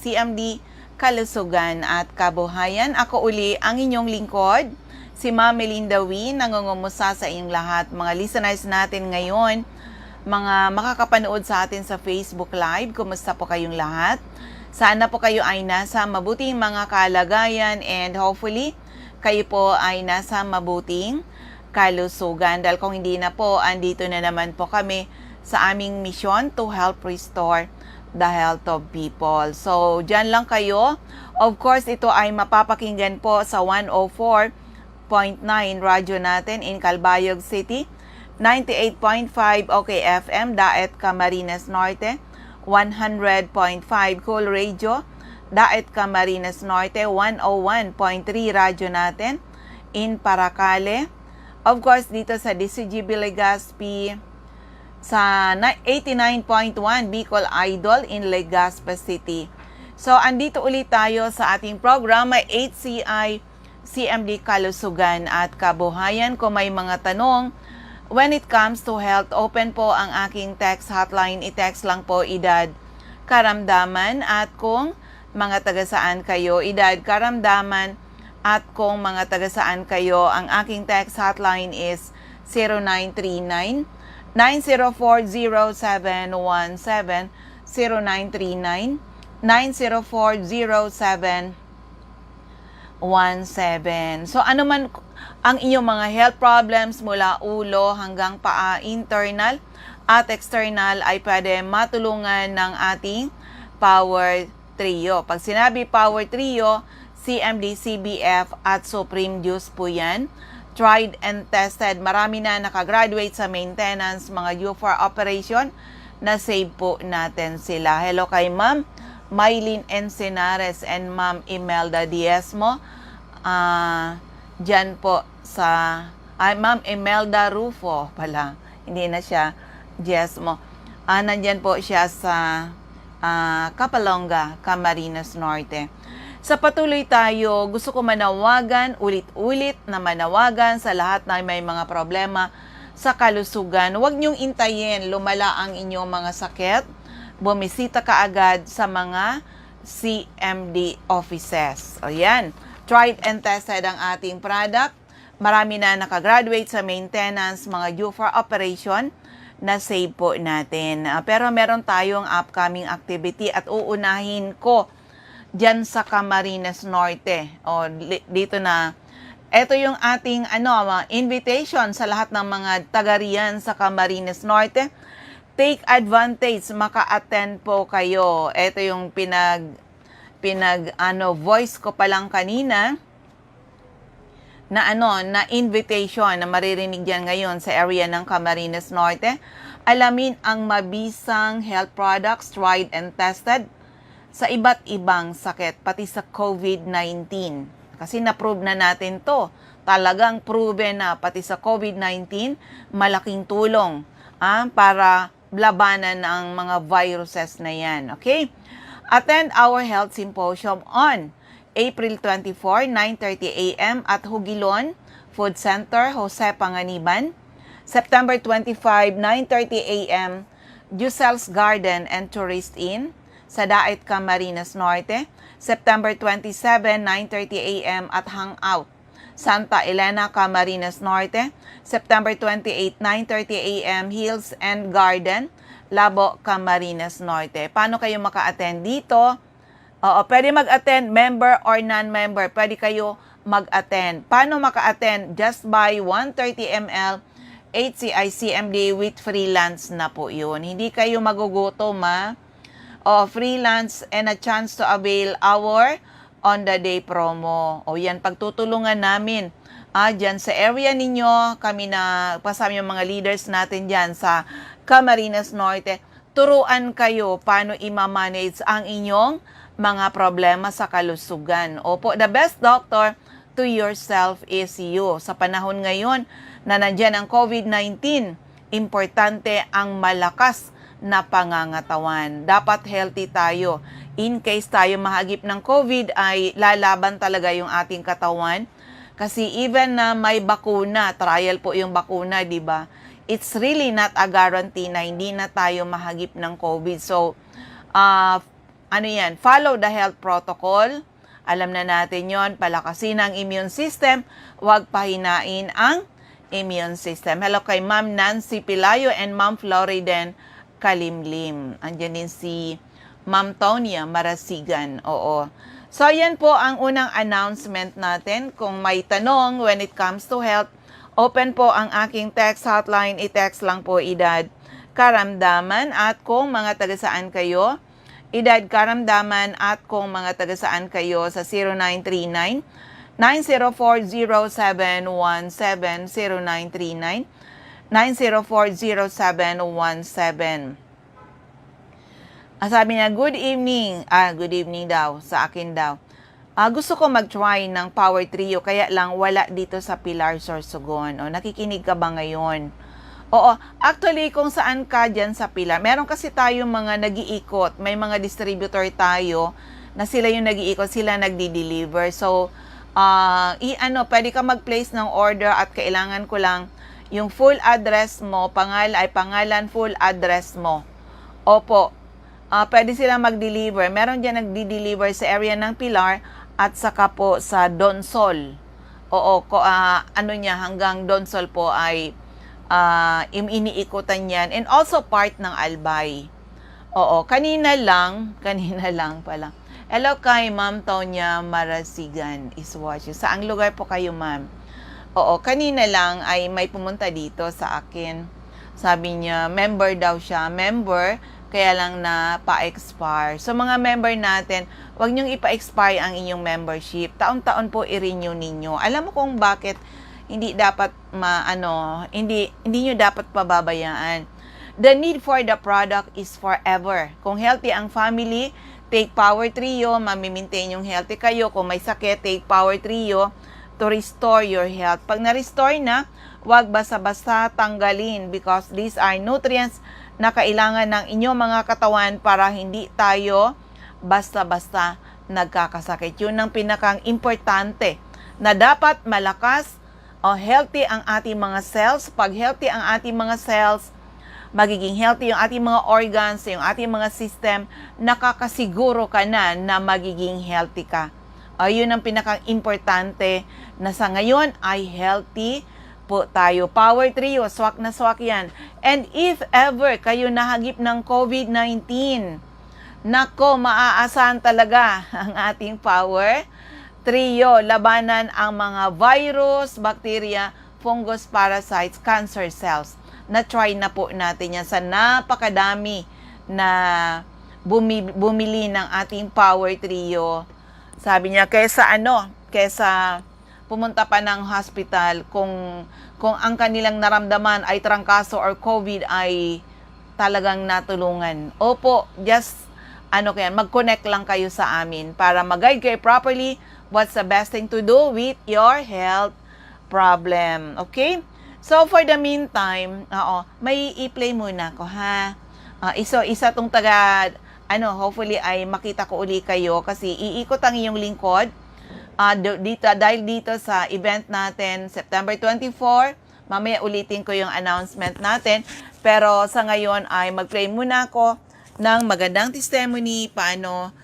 CMD Kalusugan at Kabuhayan. Ako uli ang inyong lingkod, si Ma'am Melinda Wee, nangungumusta sa inyong lahat. Mga listeners natin ngayon, mga makakapanood sa atin sa Facebook Live, kumusta po kayong lahat? Sana po kayo ay nasa mabuting mga kalagayan and hopefully kayo po ay nasa mabuting kalusugan. Dahil kung hindi na po, andito na naman po kami sa aming misyon to help restore the health of people. So, dyan lang kayo. Of course, ito ay mapapakinggan po sa 104.9 radyo natin in Calbayog City, 98.5 OKFM, Daet Camarines Norte, 100.5 Cool Radio, Daet Camarines Norte, 101.3 radyo natin in Paracale. Of course, dito sa DCGB Legazpi, sa 89.1 Bicol Idol in Legazpi City. So, andito ulit tayo sa ating programa, HCI CMD Kalusugan at Kabuhayan. Kung may mga tanong, when it comes to health, open po ang aking text hotline. I-text lang po edad karamdaman at kung mga taga-saan kayo, edad karamdaman at kung mga taga-saan kayo, ang aking text hotline is 0939 9040717, 0939 9040717. So ano man ang inyong mga health problems mula ulo hanggang paa, internal at external, ay pwede matulungan ng ating Power Trio. Pag sinabi Power Trio, CMD, CBF at Supreme Juice po yan. Tried and tested. Marami na nakagraduate sa maintenance, mga due for operation, na save po natin sila. Hello kay Ma'am Mylene Encinares and Ma'am Imelda Diezmo. Diyan po sa... Ma'am Imelda Rufo pala. Hindi na siya Diezmo. Nandyan po siya sa Kapalonga, Camarines Norte. Sa patuloy tayo, gusto ko manawagan, ulit-ulit na manawagan sa lahat na may mga problema sa kalusugan. Huwag niyong intayin, lumala ang inyong mga sakit. Bumisita ka agad sa mga CMD offices. O yan, tried and tested ang ating product. Marami na nakagraduate sa maintenance, mga due for operation, na save po natin. Pero meron tayong upcoming activity at uunahin ko diyan sa Camarines Norte. O, dito na. Ito yung ating invitation sa lahat ng mga taga-riyan sa Camarines Norte. Take advantage, maka-attend po kayo. Ito yung voice ko pa lang kanina na invitation na maririnig diyan ngayon sa area ng Camarines Norte. Alamin ang mabisang health products tried and tested sa iba't ibang sakit, pati sa COVID-19. Kasi na-prove na natin to. Talagang proven na pati sa COVID-19, malaking tulong para labanan ang mga viruses na yan. Okay? Attend our health symposium on April 24, 9:30 a.m. at Hugilon Food Center, Jose Panganiban. September 25, 9:30 a.m. Jusel's Garden and Tourist Inn sa Daet Camarines Norte. September 27, 9:30 a.m. at Hangout, Santa Elena, Camarines Norte. September 28, 9:30 a.m. Hills and Garden, Labo, Camarines Norte. Paano kayo maka-attend dito? Pwede mag-attend, member or non-member. Pwede kayo mag-attend. Paano maka-attend? Just buy 130 ml HCI CMD with freelance na po yun. Hindi kayo magugutom, freelance and a chance to avail our on the day promo. Yan, pagtutulungan namin. Dyan sa area ninyo, kami na pasama yung mga leaders natin dyan sa Camarines Norte. Turuan kayo paano i-manage ang inyong mga problema sa kalusugan. Opo, the best doctor to yourself is you. Sa panahon ngayon na nandyan ang COVID-19, importante ang malakas na pangangatawan. Dapat healthy tayo. In case tayo mahagip ng COVID, ay lalaban talaga yung ating katawan. Kasi even na may bakuna, trial po yung bakuna, di ba? It's really not a guarantee na hindi na tayo mahagip ng COVID. So, ano yan, follow the health protocol. Alam na natin yon, palakasin ang immune system, huwag pahinain ang immune system. Hello kay Ma'am Nancy Pilayo and Ma'am Floriden Kalimlim. Andiyan din si Ma'am Tonya Marasigan. Oo. So, yan po ang unang announcement natin. Kung may tanong when it comes to health, open po ang aking text hotline. I-text lang po edad karamdaman at kung mga taga-saan kayo, edad karamdaman at kung mga taga-saan kayo sa 0939 9040717 0939 9040717. Sabi niya, good evening. Good evening daw, sa akin daw. Gusto ko mag-try ng Power Trio, kaya lang wala dito sa Pilar, Sorsogon. Nakikinig ka ba ngayon? Oo, actually, kung saan ka dyan sa Pilar, meron kasi tayo mga nag-iikot. May mga distributor tayo na sila yung nag-iikot, sila nagdi-deliver. So, pwede ka mag-place ng order at kailangan ko lang yung full address mo, pangalan, full address mo. Opo. Pwede sila mag-deliver. Meron dyan nagdi-deliver sa area ng Pilar at saka po sa Donsol. Oo, hanggang Donsol po ay iniikutan yan. And also part ng Albay. Oo, kanina lang pala. Hello kay Ma'am Tonya Marasigan is watching. Saang lugar po kayo, ma'am? Oo, kanina lang ay may pumunta dito sa akin. Sabi niya, member daw siya. Member, kaya lang na pa-expire. So, mga member natin, huwag niyong ipa-expire ang inyong membership. Taon-taon po i-renew ninyo. Alam mo kung bakit hindi dapat hindi niyo dapat pababayaan. The need for the product is forever. Kung healthy ang family, take Power Trio, mamimaintain yung healthy kayo. Kung may sakit, take Power Trio to restore your health. Pag na-restore na, huwag basta-basta tanggalin because these are nutrients na kailangan ng inyong mga katawan para hindi tayo basta-basta nagkakasakit. Yun ang pinakang importante na dapat malakas o healthy ang ating mga cells. Pag healthy ang ating mga cells, magiging healthy yung ating mga organs, yung ating mga system, nakakasiguro ka na magiging healthy ka. Yun ang pinakang importante na sa ngayon ay healthy po tayo. Power Trio, swak na swak yan. And if ever kayo nahagip ng COVID-19, nako, maaasahan talaga ang ating Power Trio. Labanan ang mga virus, bacteria, fungus, parasites, cancer cells. Na-try na po natin yan sa napakadami na bumili ng ating Power Trio. Sabi niya, kesa pumunta pa ng hospital kung ang kanilang naramdaman ay trangkaso or COVID ay talagang natulungan. Opo, just mag-connect lang kayo sa amin para mag-guide kayo properly what's the best thing to do with your health problem. Okay? So, for the meantime, may i-play muna ko, ha? Isa tong hopefully ay makita ko uli kayo kasi iikot ang iyong lingkod. Dahil dito sa event natin, September 24, mamaya ulitin ko yung announcement natin. Pero sa ngayon ay mag-play muna ako ng magandang testimony paano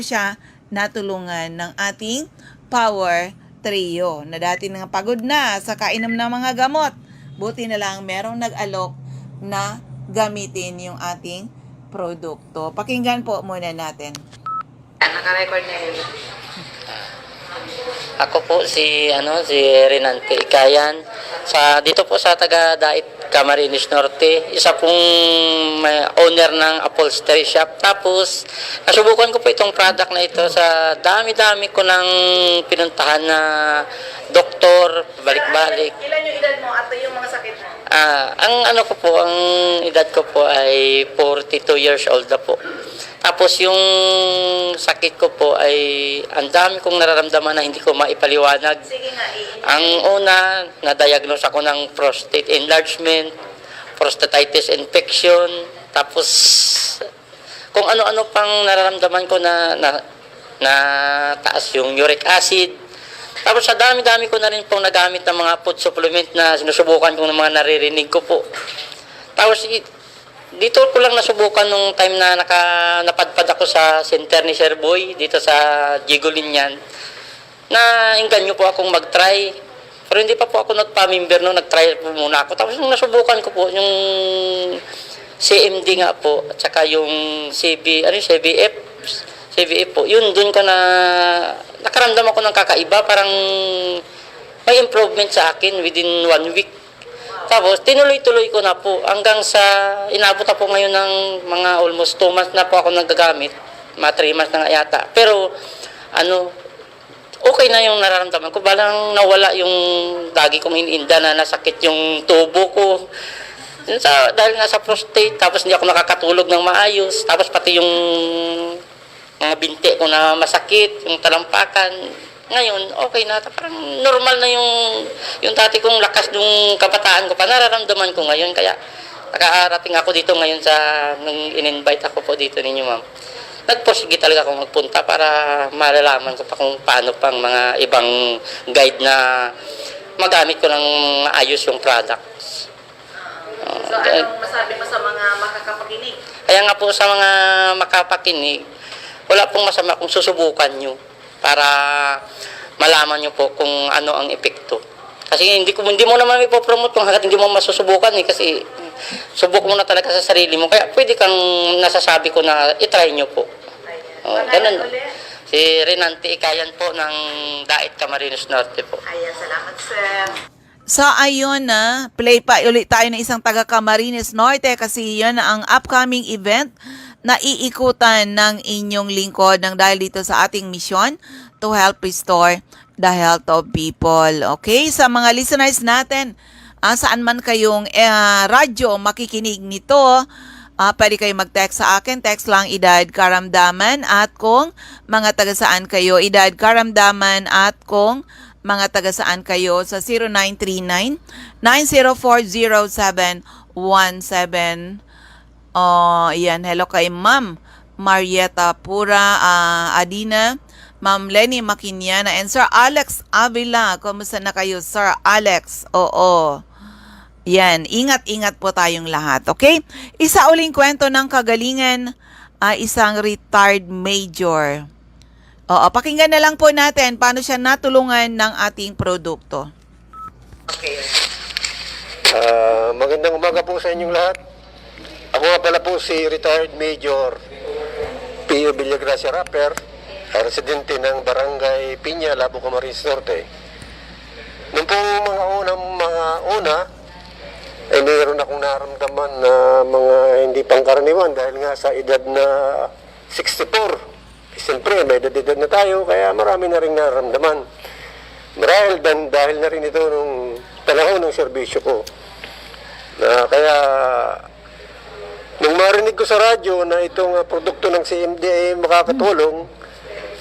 siya natulungan ng ating Power Trio na dati nang pagod na sa kainom ng mga gamot. Buti na lang merong nag-alok na gamitin yung ating produkto. Pakinggan po muna natin. Naka-record na yun. Ako po si Renante Ikayan dito po sa taga Dait Camarines Norte, isa pong owner ng upholstery shop. Tapos nasubukan ko po itong product na ito sa dami-dami ko nang pinuntahan na doktor, balik-balik. Ilan yung edad mo at yung mga sakit mo? Ang edad ko po ay 42 years old na po. Tapos yung sakit ko po ay ang dami kong nararamdaman na hindi ko maipaliwanag. Sige nga, Ang una, na-diagnose ako ng prostate enlargement, prostatitis infection, tapos kung ano-ano pang nararamdaman ko na taas yung uric acid. Tapos sa dami-dami ko na rin pong nagamit ng mga food supplement na sinusubukan ko ng mga naririnig ko po. Tapos dito ko lang nasubukan nung time na napadpad ako sa center ni Sir Boy, dito sa Jigolin yan, na inganyo po akong mag-try. Pero hindi pa po ako nagpa-member no, nag-try po muna ako. Tapos nung nasubukan ko po, yung CMD nga po, at saka yung CBF po, yun, dun ko nakaramdam ako ng kakaiba, parang may improvement sa akin within 1 week. Tapos, tinuloy-tuloy ko na po hanggang sa inabot na po ngayon ng mga almost 2 months na po ako nagagamit. Mga 3 months na nga yata. Pero, okay na yung nararamdaman ko. Balang nawala yung lagi kong iniinda na nasakit yung tubo ko. Dahil nga sa prostate, tapos hindi ako nakakatulog ng maayos. Tapos pati yung mga binti ko na masakit, yung talampakan. Ngayon, okay na. Parang normal na yung dati kong lakas ng kabataan ko pa. Nararamdaman ko ngayon. Kaya nakarating ako dito ngayon nung in-invite ako po dito ninyo, ma'am. Nagpursige talaga akong magpunta para malalaman ko pa kung paano pang mga ibang guide na magamit ko ng maayos yung products. So, anong masabi mo sa mga makakapakinig? Kaya nga po sa mga makapakinig, wala pong masama kung susubukan nyo para malaman nyo po kung ano ang epekto. Kasi hindi mo naman ipopromote kung hanggat hindi mo masusubukan kasi subok mo na talaga sa sarili mo. Kaya pwede kang nasasabi ko na itry nyo po. Ganun. Si Renante Ikayan po ng Dait Camarines Norte po. Ayan, salamat, sir. So, ayun na, play pa ulit tayo ng isang taga Camarines Norte kasi yun ang upcoming event na iikutan ng inyong lingkod ng dahil dito sa ating misyon to help restore the health of people. Okay? Sa mga listeners natin, saan man kayong radyo makikinig nito, pwede kayo mag-text sa akin. Text lang edad karamdaman at kung mga taga saan kayo, edad karamdaman at kung mga taga saan kayo sa 0939-9040717. Yan, hello kay Ma'am Marieta Pura Adina, Ma'am Lenny Makinyana, and Sir Alex Avila. Kumusta na kayo, Sir Alex? Oo. Yan, ingat-ingat po tayong lahat, okay? Isa uling kwento ng kagalingan, isang retired major. Oo, pakinggan na lang po natin paano siya natulungan ng ating produkto. Okay. Magandang umaga po sa inyong lahat. Ako nga pala po si retired Major Pio Villagracia Rapper, residente ng Barangay Piña, Labo, Camarines Norte. Nung pong mga una, ay mayroon akong naramdaman na mga hindi pangkaraniwan dahil nga sa edad na 64. Siyempre, may edad na tayo, kaya marami na rin naramdaman. Dahil na rin ito nung panahon ng serbisyo ko. Kaya, nung marinig ko sa radyo na itong produkto ng CMD ay makakatulong,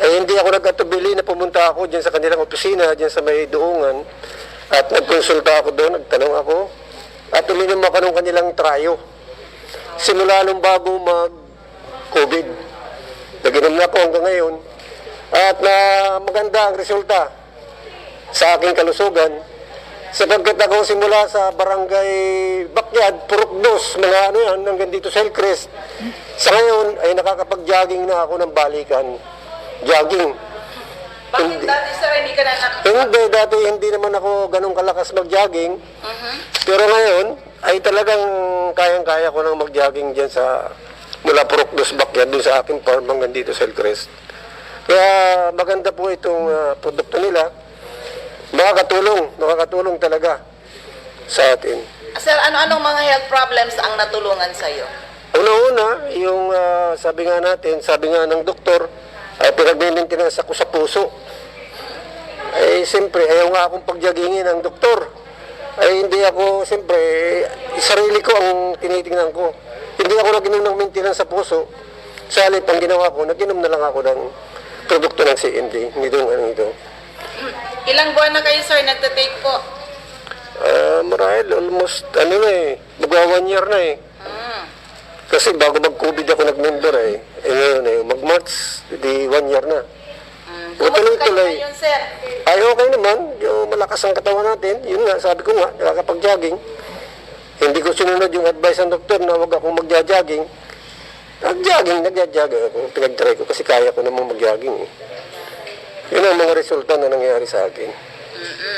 ay hindi ako nag-atubili na pumunta ako dyan sa kanilang opisina, dyan sa may Duungan, at nagkonsulta ako doon, nagtanong ako, at uminom ako ng kanilang trayo. Simula nung bago mag-COVID. Nag-inom na ako hanggang ngayon, at maganda ang resulta sa aking kalusugan, sapagkat ako simula sa barangay Backyard, Purok 2, mga hanggang dito sa Hillcrest. Sa ngayon ay nakakapag-jogging na ako ng balikan. Jogging. Bakit dati, sir, hindi ka na Hindi, dati hindi naman ako ganun kalakas mag-jogging. Pero ngayon ay talagang kayang-kaya ko nang mag-jogging dyan mula Purok 2 Backyard, dun sa aking farm hanggang dito sa Hillcrest. Kaya maganda po itong produkto nila. Nakakatulong talaga sa atin. Sir, ano-anong mga health problems ang natulungan sa'yo? Una-una, yung sabi nga ng doktor, ay pinag-maintenance ako sa puso. Ay siyempre, ayaw nga akong pagjagingin ng doktor. Ay hindi ako, siyempre, sarili ko ang tinitingnan ko. Hindi ako nag-inom ng maintenance sa puso. Sa halip, ang ginawa ko, nag-inom na lang ako ng produkto ng CMD. Ito. Ilang buwan na kayo, sir, nagtatake po? Marahil, almost, magwa 1 year na eh. Kasi bago mag-COVID ako nag-member ngayon mag-March, di 1 year na. Kumusta kayo ngayon, sir? Ay, okay naman. Yung malakas ang katawan natin. Yun nga, sabi ko nga, nakakapag-jogging. Hindi ko sinunod yung advice ng doktor na huwag akong magja-jogging. Nagja-jogging ako. Pinag-try ko kasi kaya ko namang mag-jogging. Eh. Yun ang mga resulta na nangyari sa akin.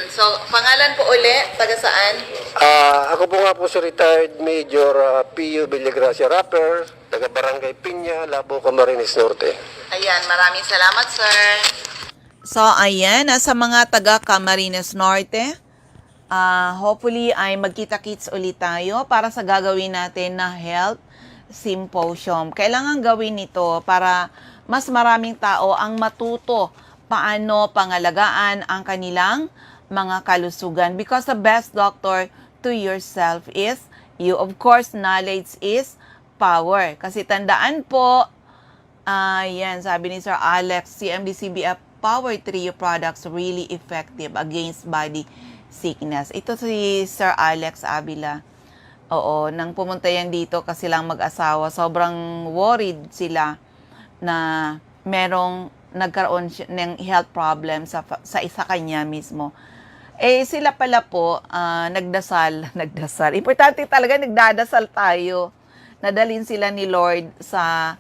So, pangalan po uli, taga saan? Ako po nga po si retired Major Pio Villagracia Rapper, taga Barangay Piña, Labo, Camarines Norte. Ayan, maraming salamat, sir. So, ayan, sa mga taga Camarines Norte, hopefully ay magkita-kits ulit tayo para sa gagawin natin na health symposium. Kailangan gawin ito para mas maraming tao ang matuto paano pangalagaan ang kanilang mga kalusugan. Because the best doctor to yourself is you. Of course, knowledge is power. Kasi tandaan po, yan, sabi ni Sir Alex, CMD-CBF Power Trio products really effective against body sickness. Ito si Sir Alex Avila. Oo, nang pumunta yan dito kasi lang mag-asawa, sobrang worried sila na merong nagkaroon ng health problem sa isa kanya mismo. Eh, sila pala po, nagdasal. Importante talaga, nagdadasal tayo. Nadalin sila ni Lord sa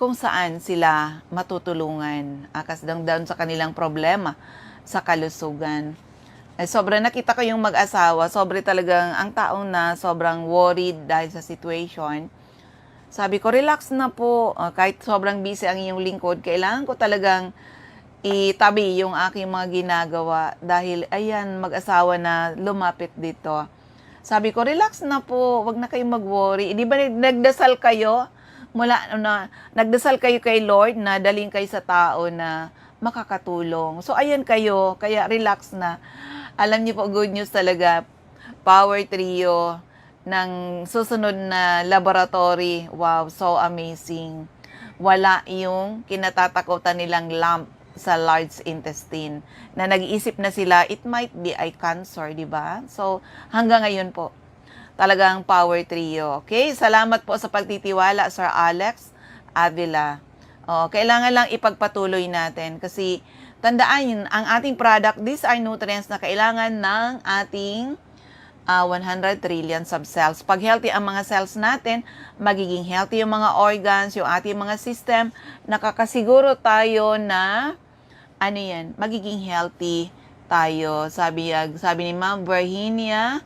kung saan sila matutulungan. Akas down sa kanilang problema sa kalusugan. Eh, sobrang nakita ko yung mag-asawa, sobrang talagang ang taong na sobrang worried dahil sa situation. Sabi ko, relax na po. Kahit sobrang busy ang iyong lingkod, kailangan ko talagang itabi yung aking mga ginagawa dahil, ayan, mag-asawa na lumapit dito. Sabi ko, relax na po. Wag na kayong mag-worry. Di ba nagdasal kayo? Nagdasal kayo kay Lord na daling kayo sa tao na makakatulong. So, ayan kayo. Kaya relax na. Alam niyo po, good news talaga. Power Trio ng susunod na laboratory. Wow, so amazing. Wala yung kinatatakutan nilang lump sa large intestine na nag-iisip na sila, it might be a cancer, di ba? So, hanggang ngayon po, talagang Power Trio. Okay? Salamat po sa pagtitiwala, Sir Alex Avila. Kailangan lang ipagpatuloy natin kasi tandaan yun, ang ating product, these are nutrients na kailangan ng ating 100 trillion of cells. Pag healthy ang mga cells natin, magiging healthy yung mga organs, yung ating mga system, nakakasiguro tayo na magiging healthy tayo. Sabi ni Ma'am Virginia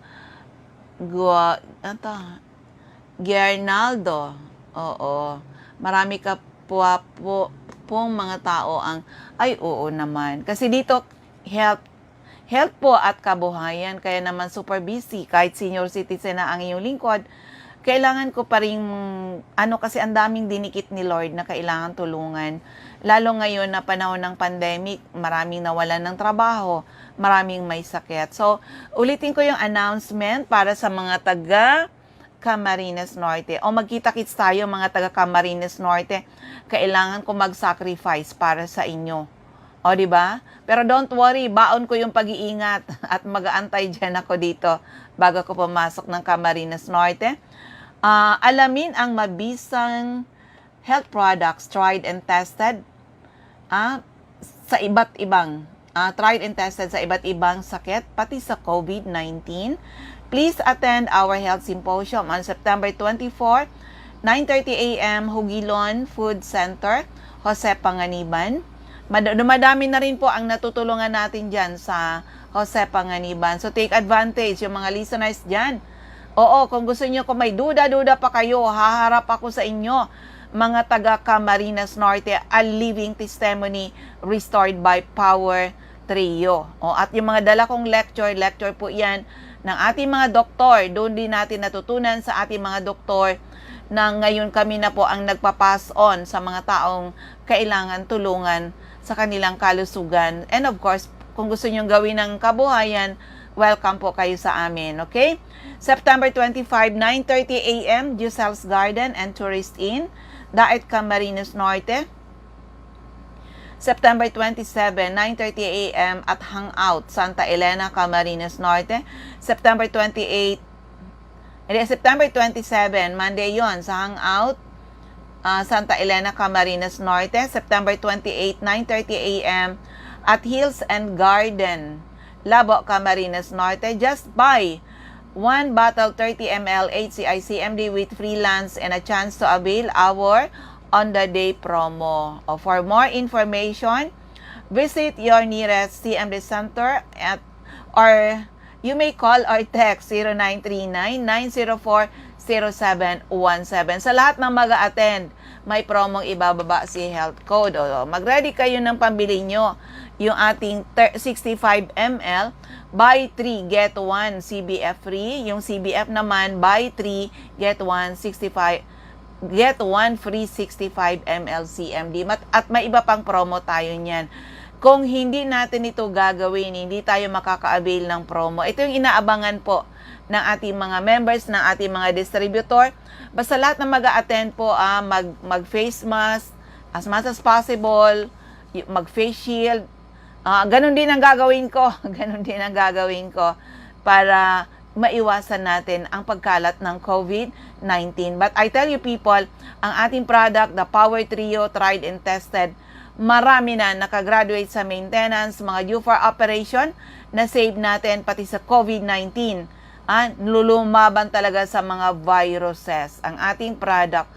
Gernaldo. Oo. Marami ka pong mga tao oo naman. Kasi dito, health po at kabuhayan, kaya naman super busy. Kahit senior citizen na ang iyong lingkod, kailangan ko pa rin, kasi ang daming dinikit ni Lord na kailangan tulungan. Lalo ngayon na panahon ng pandemic, maraming nawalan ng trabaho, maraming may sakit. So, ulitin ko yung announcement para sa mga taga Camarines Norte. O magkita-kits tayo mga taga Camarines Norte, kailangan ko mag-sacrifice para sa inyo. O, di ba? Pero don't worry, baon ko yung pag-iingat at mag-aantay dyan ako dito bago ko pumasok ng Camarines Norte. Alamin ang mabisang health products tried and tested sa iba't ibang sakit, pati sa COVID-19. Please attend our health symposium on September 24, 9:30 a.m. Hugilon Food Center, Jose Panganiban. Dumadami na rin po ang natutulungan natin dyan sa Jose Panganiban. So, take advantage yung mga listeners dyan. Oo, kung gusto nyo, kung may duda-duda pa kayo, haharap ako sa inyo, mga taga Camarines Norte, a living testimony restored by Power Trio. At yung mga dala kong lecture po yan ng ating mga doktor. Doon din natin natutunan sa ating mga doktor na ngayon kami na po ang nagpapass on sa mga taong kailangan tulungan sa kanilang kalusugan. And of course, kung gusto nyong gawin ng kabuhayan, welcome po kayo sa amin, okay? September 25, 9:30 a.m., Giselle's Garden and Tourist Inn, Daet Camarines Norte. September 27, 9:30 a.m. at Hangout, Santa Elena, Camarines Norte. September 27, Monday yon sa Hangout, Santa Elena, Camarines Norte. September 28, 9:30 a.m. at Hills and Garden, Labo, Camarines Norte. Just buy 1 bottle 30 ml HCI CMD with free lunch and a chance to avail our on the day promo. For more information, visit your nearest CMD center or you may call or text 0939-904-0717. Sa lahat ng mag-a-attend, may promong ibababa si Health Code. Mag-ready kayo ng pambili nyo yung ating 65 ml buy 3 get 1 CBF free. Yung CBF naman buy 3 get 1 free 65 ml CMD. At may iba pang promo tayo niyan. Kung hindi natin ito gagawin, hindi tayo makaka-avail ng promo. Ito yung inaabangan po ng ating mga members, ng ating mga distributor. Basta lahat na mag-a-attend po, mag-face mask as much as possible, mag-face shield. Ganun din ang gagawin ko. Ganun din ang gagawin ko para maiwasan natin ang pagkalat ng COVID-19. But I tell you people, ang ating product, the Power Trio, tried and tested, marami na nakagraduate sa maintenance, mga due for operation, na save natin pati sa COVID-19. Lulumaban talaga sa mga viruses. Ang ating product,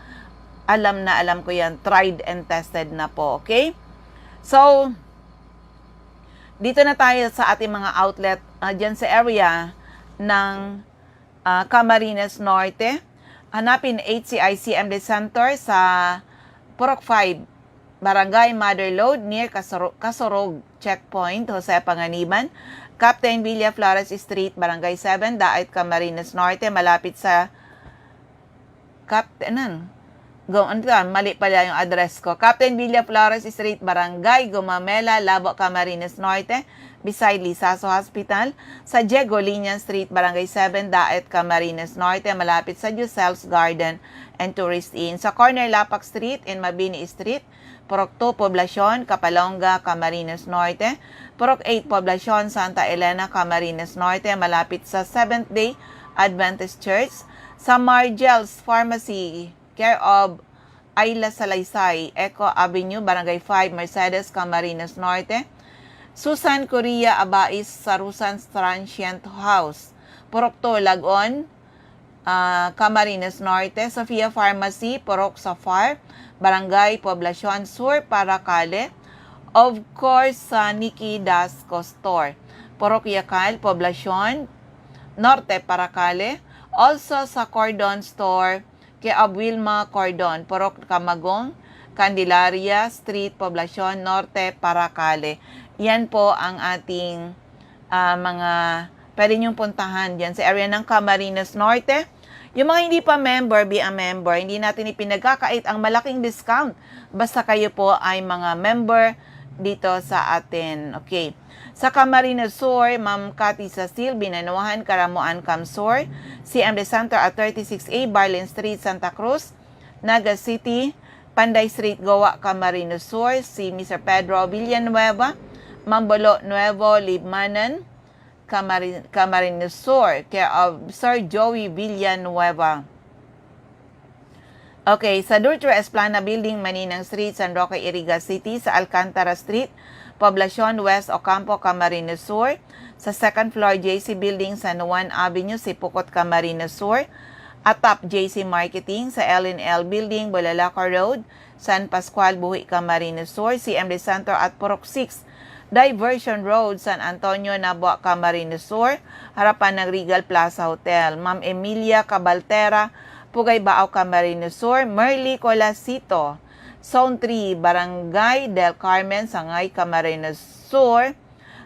alam ko yan, tried and tested na po, okay? So, dito na tayo sa ating mga outlet dyan sa area ng Camarines Norte. Hanapin HCI CMD Center sa Purok 5, Barangay Motherlode, near Kasorog Checkpoint, Jose Panganiban. Captain Villa Flores Street, Barangay 7, Daet, Camarines Norte, malapit sa mali pala yung address ko. Captain Villa Flores Street, Barangay Gumamela, Labo, Camarines Norte, beside Lisaso Hospital. Sa Diego Linian Street, Barangay 7, Daet, Camarines Norte, malapit sa Giselle's Garden and Tourist Inn. Sa corner Lapak Street and Mabini Street, Purok 2, Poblacion, Kapalonga, Camarines Norte. Purok 8, Poblacion, Santa Elena, Camarines Norte, malapit sa Seventh-day Adventist Church. Sa Margel's Pharmacy, care of Ayla Salaysay, Eco Avenue, Barangay 5, Mercedes, Camarines Norte. Susan Correa Abais, Sarusan's Transient House, Purok 2, Lagon, Camarines Norte. Sofia Pharmacy, Purok Safar, Barangay Poblacion Sur, Paracale. Of course, sa Nikki Dasco Store, Purok Yakal, Poblacion Norte, Paracale. Also sa Cordon Store, kay Wilma Cordon, Purok Camagong, Candelaria Street, Poblacion Norte, Paracale. Yan po ang ating mga pwede nyong puntahan dyan sa area ng Camarines Norte. Yung mga hindi pa member, be a member. Hindi natin ipinagkakait ang malaking discount. Basta kayo po ay mga member dito sa atin. Okay. Sa Camarines Sur, Ma'am Cathy Cecil, Binanuhan, Karamuan, Camsur. CMD Center at 36A, Barlin Street, Santa Cruz. Naga City, Panday Street, Goa, Camarines Sur. Si Mr. Pedro Villanueva, Mambolo Nuevo, Libmanan, Camarines Sur, care of Sir Joey Villanueva. Okay, sa Dutro Esplana Building, Maninang Street, San Roque, Iriga City. Sa Alcantara Street, Poblacion West, Ocampo, Camarines Sur. Sa second floor, JC Building, San Juan Avenue, Sipukot, Camarines Sur. Atap JC Marketing. Sa L&L Building, Bulalaca Road, San Pascual, Buhi, Camarines Sur. CMD Center at Purok 6, Diversion Road, San Antonio, Nabua, Camarines Sur. Harapan ng Regal Plaza Hotel. Ma'am Emilia Cabaltera, Pugay Baaw, Camarines Sur. Merly Colasito, Zone 3, Barangay del Carmen, Sangay, Camarines Sur.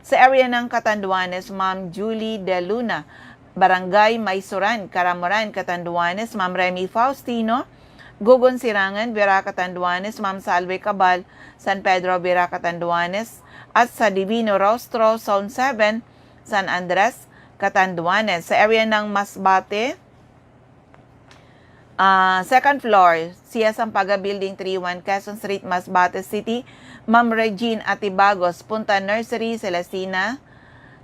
Sa area ng Catanduanes, Ma'am Julie De Luna, Barangay Maysuran, Karamuran, Catanduanes. Ma'am Remy Faustino, Gugon Sirangan, Vera, Catanduanes. Ma'am Salve Cabal, San Pedro, Vera, Catanduanes. At sa Divino Rostro, Zone 7, San Andres, Catanduanes. Sa area ng Masbate, second floor, Sia Sampaga Building 31, Quezon Street, Masbate City. Ma'am Regine Atibagos, Punta Nursery, Celestina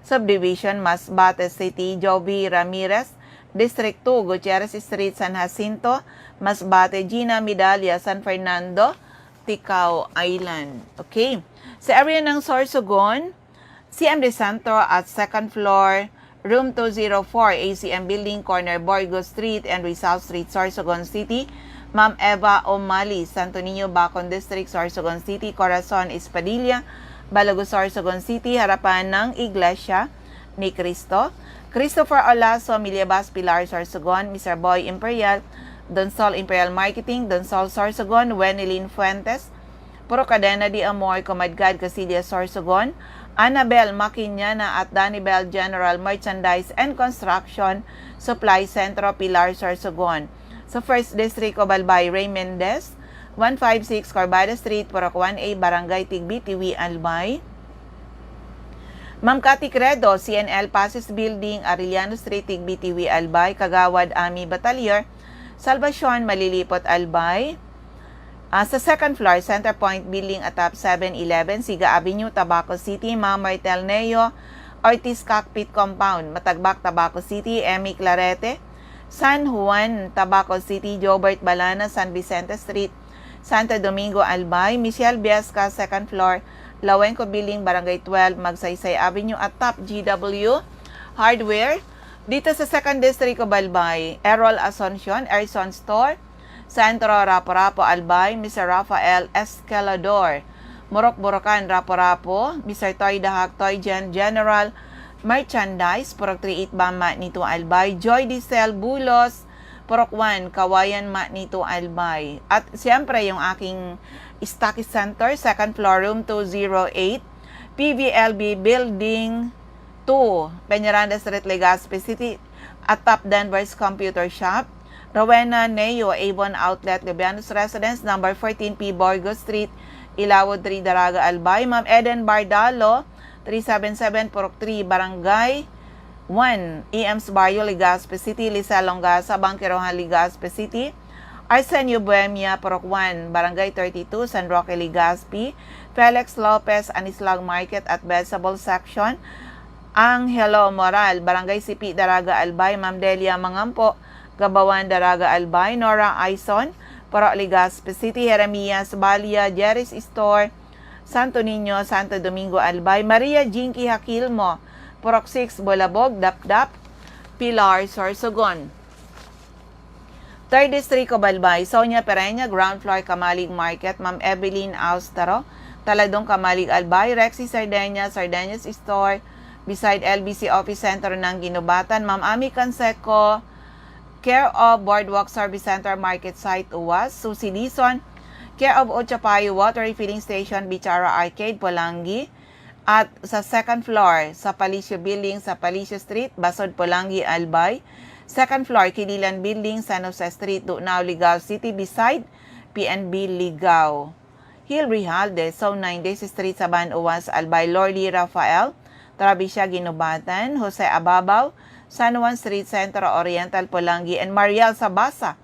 Subdivision, Masbate City. Joby Ramirez, District 2, Gutierrez Street, San Jacinto, Masbate. Gina Midalia, San Fernando, Ticao Island. Okay. Sa area ng Sorsogon, CMD Center at second floor, Room 204, ACM Building, corner Borgo Street and Rizal Street, Sorsogon City. Ma'am Eva O'Malley, Santo Niño, Bacon District, Sorsogon City. Corazon Espadilla, Balago, Sorsogon City, harapan ng Iglesia ni Cristo. Christopher Olaso, Miliabas, Pilar, Sorsogon. Mr. Boy Imperial, Donsol Imperial Marketing, Donsol, Sorsogon. Wenelin Fuentes, Puro Cadena de Amor, Comadgad, Casillas, Sorsogon. Annabel Maquiñana at Danibel General Merchandise and Construction Supply Centro, Pilar, Sorsogon. Sa 1st District of Albay, Ray Mendez, 156 Corbada Street, Purok 1A, Barangay Tigbitiwi, Albay. Ma'am Cathy Credo, CNL Pasis Building, Arellano Street, Tigbitiwi, Albay. Kagawad Ami Batalier, Salvacion, Malilipot, Albay. Sa 2nd floor, Center Point Building atop 711, Siga Avenue, Tabaco City. Ma'am Martel Neo, Ortiz Cockpit Compound, Matagbak, Tabaco City. Emmy Clarete, San Juan, Tabaco City. Jobert Balana, San Vicente Street, Santo Domingo, Albay. Michelle Biasca, 2nd floor, Lawenco Building, Barangay 12, Magsaysay Avenue at Top GW Hardware. Dito sa 2nd District of Albay, Errol Asuncion, Erson Store, Centro, Rapo-Rapo, Albay. Mr. Rafael Escalador, Morok-Borokan, Rapo-Rapo. Mr. Toy Dahak, Toy General Merchandise, Purok 38, Bama, Nito, Albay. Joy Diesel Bulos, Purok 1, Kawayan, Nito, Albay. At siyempre, yung aking Stockist Center, 2nd floor, room 208, PVLB Building 2, Peñaranda Street, Legazpi City, at Top Denver's Computer Shop. Rowena Neo, Avon Outlet, Gabianos Residence, number 14P, Borgo Street, Ilawod 3, Daraga, Albay. Ma'am Eden Bardalo, 377 Purok 3, Barangay 1, EM's Barrio, Legazpi City. Lisa Longasa, Bangkerohan, Legazpi City. Arsenio Bohemia, Purok 1, Barangay 32, San Roque, Legazpi. Felix Lopez, Anislag Market at Vegetable Section. Angelo Moral, Barangay Sipi, Daraga, Albay. Ma'am Delia Mangampo, Gabawan, Daraga, Albay. Nora Aison, Purok, Legazpi City. Jeremias Balia, Jerry's Store, Santo Niño, Santo Domingo, Albay. Maria Jinky Hakilmo, Purok 6, Bolabog, Dapdap, Pilar, Sorsogon. 3rd District of Albay, Sonia Pereña, ground floor, Kamalig Market. Ma'am Evelyn Austero, Taladong, Kamalig, Albay. Rexy Sardeña, Sardeñas Store, beside LBC Office Center ng Ginubatan. Ma'am Ami Canseco, care of Boardwalk Service Center, Market Site, UWAS. Susie Dizon, care of Ochapayo Water Refilling Station, Bichara Arcade, Polangi. At sa 2nd floor, sa Palicio Building, sa Palicio Street, Basod, Polangi, Albay. 2nd floor, Kililan Building, San Jose Street, Dunao, Ligao City, beside PNB, Ligao. Hill Rijalde, Zone 9, Daisy Street, Saban, UWAS, Albay. Lorly Rafael, Trabisya, Ginubatan. Jose Ababaw, San Juan Street, Centro Oriental, Polangi. And Mariel Sabasa,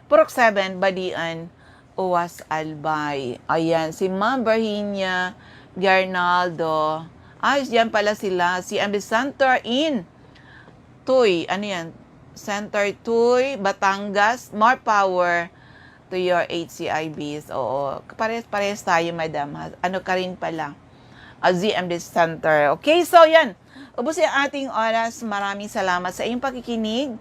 Purok 7, Badian, UWAS, Albay. Ayan, si Ma'am Virginia Garnaldo. Ayos, dyan pala sila. Si MB Center in Tuy. Ano yan? Center Tuy, Batangas. More power to your HCIBs. Oo. Parehas tayo, madam. Ano ka rin pala? ZMD Center. Okay, so yan. Ubus yung ating oras. Maraming salamat sa iyong pakikinig.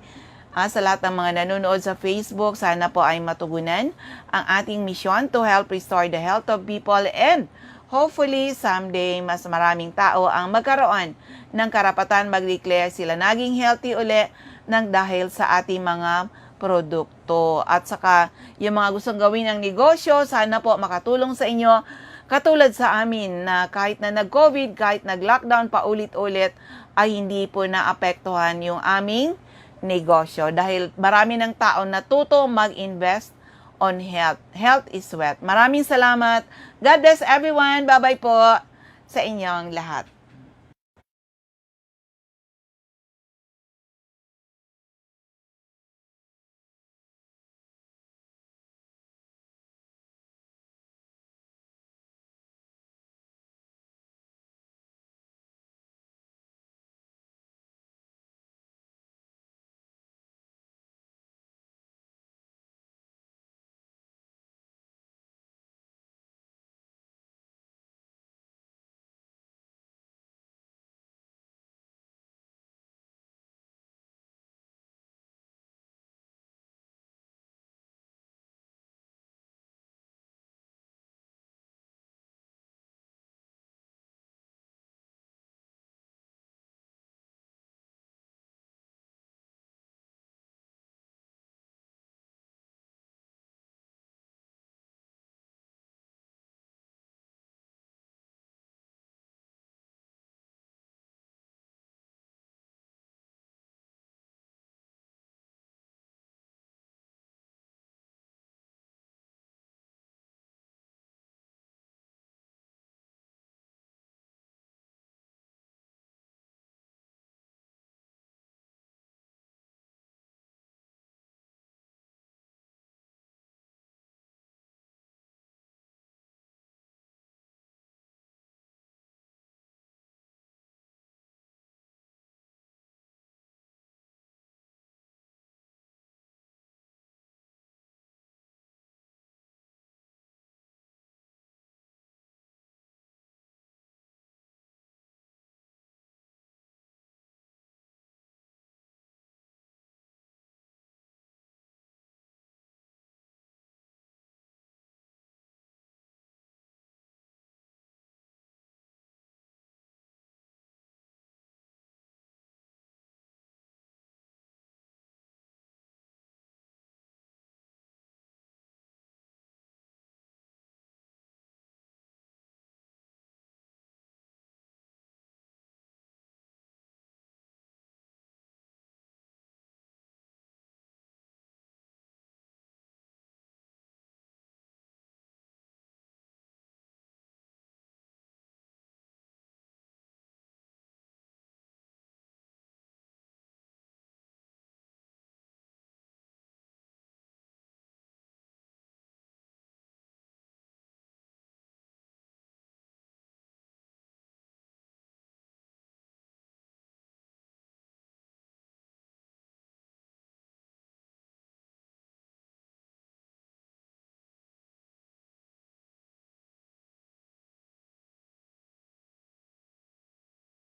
Sa lahat ng mga nanonood sa Facebook, sana po ay matugunan ang ating misyon to help restore the health of people and hopefully someday mas maraming tao ang magkaroon ng karapatan mag-declare sila naging healthy uli ng dahil sa ating mga produkto. At saka yung mga gustong gawin ng negosyo, sana po makatulong sa inyo. Katulad sa amin na kahit na nag-COVID, kahit nag-lockdown paulit-ulit, ay hindi po naapektuhan yung aming negosyo. Dahil marami ng tao natuto mag-invest on health. Health is wealth. Maraming salamat. God bless everyone. Bye-bye po sa inyong lahat.